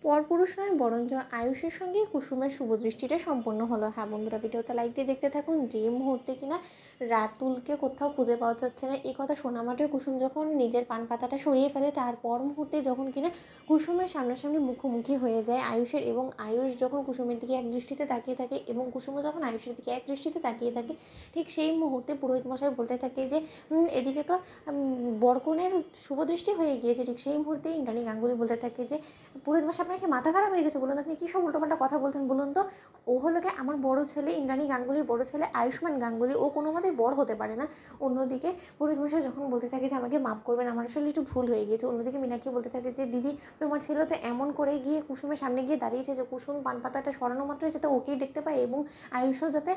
পরপুরুষ নয় বরঞ্চ আয়ুষের সঙ্গে কুসুমের শুভদৃষ্টিটা সম্পন্ন হলো। হ্যাঁ বন্ধুরা, ভিডিওতে লাইক দিয়ে দেখতে থাকুন। যে মুহূর্তে কিনা রাতুলকে কোথাও খুঁজে পাওয়া যাচ্ছে না, এই কথা শোনা মাত্রই কুসুম যখন নিজের পান পাতাটা সরিয়ে ফেলে, তার পর মুহূর্তে যখন কিনা কুসুমের সামনাসামনি মুখোমুখি হয়ে যায় আয়ুষের, এবং আয়ুষ যখন কুসুমের দিকে এক দৃষ্টিতে তাকিয়ে থাকে এবং কুসুমও যখন আয়ুষের দিকে এক দৃষ্টিতে তাকিয়ে থাকে, ঠিক সেই মুহূর্তে পুরোহিত মশাই বলতে থাকে যে এদিকে তো বরকনের শুভদৃষ্টি হয়ে গিয়েছে। ঠিক সেই মুহূর্তে ইন্দ্রাণী গাঙ্গুলি বলতে থাকে যে পুরোহিত মশাই, আপনার কি মাথা খারাপ হয়ে গেছে? বলুন, আপনি কী সব উল্টোপাল্টা কথা বলছেন বলুন তো। ও হলো কি আমার বড় ছেলে, ইন্দ্রাণী গাঙ্গুলির বড় ছেলে আয়ুষ্মান গাঙ্গুলি, ও কোনো মতেই বড় হতে পারে না। অন্যদিকে পুরোহিত মশাই যখন বলতে থাকে যে আমাকে মাফ করবেন, আমার আসলে একটু ভুল হয়ে গিয়েছে, অন্যদিকে মীনাক্ষী বলতে থাকে যে দিদি, তোমার ছেলে তো এমন করে গিয়ে কুসুমের সামনে গিয়ে দাঁড়িয়েছে যে কুসুম পান পাতাটা সরানো মাত্রই যাতে ওকেই দেখতে পায় এবং আয়ুষও যাতে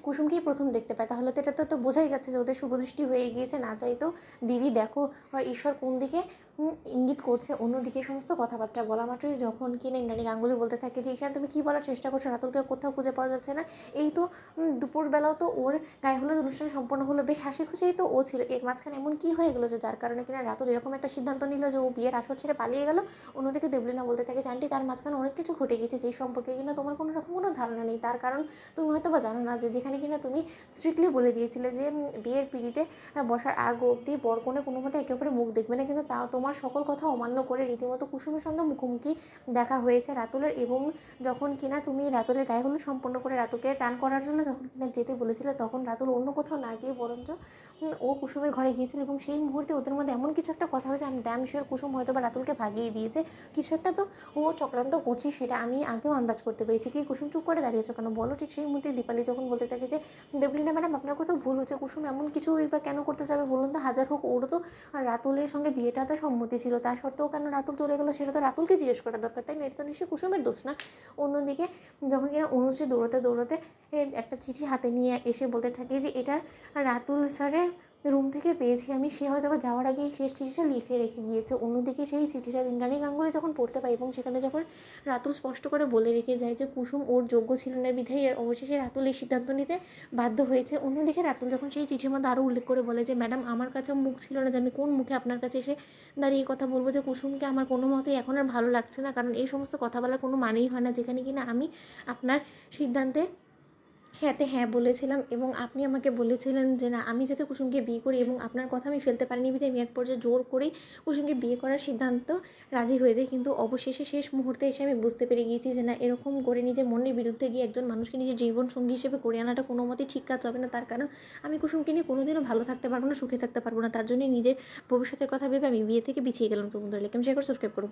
কুসুমকেই প্রথম দেখতে পায়। তাহলে তো এটা তো বোঝাই যাচ্ছে যে ওদের শুভদৃষ্টি হয়ে গিয়েছে। না চাইতেও দিদি দেখো ঈশ্বর কোন দিকে ইঙ্গিত করছে। অন্যদিকে সমস্ত কথাবার্তা বলা মাত্রই যখন কিনা ইন্দ্রাণী গাঙ্গুলি বলতে থাকে যে এখানে তুমি কী বলার চেষ্টা করছো, রাতুলকে কোথাও খুঁজে পাওয়া যাচ্ছে না। এই তো দুপুরবেলাও তো ওর গায়ে হলুদ অনুষ্ঠান সম্পন্ন হলো, বেশ হাসি খুশিই তো ও ছিল। এর মাঝখানে এমন কী হয়ে গেলো যে যার কারণে কিনা রাতুল এরকম একটা সিদ্ধান্ত নিল যে ও বিয়ের আসর ছেড়ে পালিয়ে গেল। অন্যদিকে দেবলীনা বলতে থাকে আন্টি, তার মাঝখানে অনেক কিছু ঘটে গেছে যেই সম্পর্কে কিনা তোমার কোনো রকম কোনো ধারণা নেই। তার কারণ তুমি হয়তো বা জানো না যে যেখানে কিনা তুমি স্ট্রিক্টলি বলে দিয়েছিলে যে বিয়ের পিঁড়িতে বসার আগ অবধি বরকনে কোনো মতে একে অপরের মুখ দেখবে না, কিন্তু তাও তোমার সকল কথা অমান্য করে রীতিমতো কুসুমের সঙ্গে মুখোমুখি দেখা হয়েছে রাতুলের। এবং যখন কিনা তুমি রাতুলের গায়ে হলুদ সম্পন্ন করে রাতুলকে চান করার জন্য যখন কিনা যেতে বলেছিলে, তখন রাতুল অন্য কোথাও না গিয়ে বরঞ্চ ও কুসুমের ঘরে গিয়েছিল এবং সেই মুহূর্তে ওদের মধ্যে এমন কিছু একটা কথা হয়েছে, আমি ড্যাম শিওর কুসুম হয়তো বা রাতুলকে ভাগিয়ে দিয়েছে। কিছু একটা তো ও চক্রান্ত করছে, সেটা আমি আগেও আন্দাজ করতে পেরেছি। কি কুসুম চুপ করে দাঁড়িয়েছো কেন বলো? ঠিক সেই মুহূর্তে দীপালি যখন বলতে থাকে যে দেবলীনা ম্যাডাম, আপনার কোথাও ভুল হচ্ছে, কুসুম এমন কিছু বা কেন করতে যাবে বলুন তো? হাজার হোক ওরও তো রাতুলের সঙ্গে বিয়েটাতে সম্মতি ছিল, তা সত্ত্বেও কেন রাতুল চলে গেলো সেটা তো রাতুলকে জিজ্ঞেস করার দরকার, তাই না? এটা তো নিশ্চয়ই কুসুমের দোষ না। অন্যদিকে যখন কিনা অনুশ্রী দৌড়তে দৌড়তে একটা চিঠি হাতে নিয়ে এসে বলতে থাকে যে এটা রাতুল স্যারের রুম থেকে পেয়েছি আমি, সে হয়তো বা যাওয়ার আগেই শেষ চিঠিটা লিখে রেখে গিয়েছে। অন্যদিকে সেই চিঠিটা ইন্দ্রাণী গাঙ্গুলি যখন পড়তে পায় এবং সেখানে যখন রাতুল স্পষ্ট করে বলে রেখে যায় যে কুসুম ওর যোগ্য ছিল না বিধায় অবশেষে রাতুল এই সিদ্ধান্ত নিতে বাধ্য হয়েছে। অন্যদিকে রাতুল যখন সেই চিঠির মধ্যে আরও উল্লেখ করে বলে যে ম্যাডাম, আমার কাছেও মুখ ছিল না যে আমি কোন মুখে আপনার কাছে এসে দাঁড়িয়ে কথা বলবো যে কুসুমকে আমার কোনো মতেই এখন আর ভালো লাগছে না, কারণ এই সমস্ত কথা বলার কোনো মানেই হয় না যেখানে কিনা আমি আপনার সিদ্ধান্তে হ্যাঁতে হ্যাঁ বলেছিলাম এবং আপনি আমাকে বলেছিলেন যে না, আমি যাতে কুসুমকে বিয়ে করি, এবং আপনার কথা আমি ফেলতে পারিনি বিধায় আমি এক পর্যায়ে জোর করেই কুসুমকে বিয়ে করার সিদ্ধান্ত রাজি হয়ে যাই। কিন্তু অবশেষে শেষ মুহূর্তে এসে আমি বুঝতে পেরে গিয়েছি যে না, এরকম করে নিজের মনের বিরুদ্ধে গিয়ে একজন মানুষকে নিজের জীবনসঙ্গী হিসেবে করে আনাটা কোনো মতেই ঠিক কাজ হবে না। তার কারণ আমি কুসুমকে নিয়ে কোনোদিনও ভালো থাকতে পারবো না, সুখে থাকতে পারবো না। তার জন্যই নিজের ভবিষ্যতের কথা ভেবে আমি বিয়ে থেকে পিছিয়ে গেলাম। তো বন্ধুরা, লাইক শেয়ার করে সাবস্ক্রাইব করো।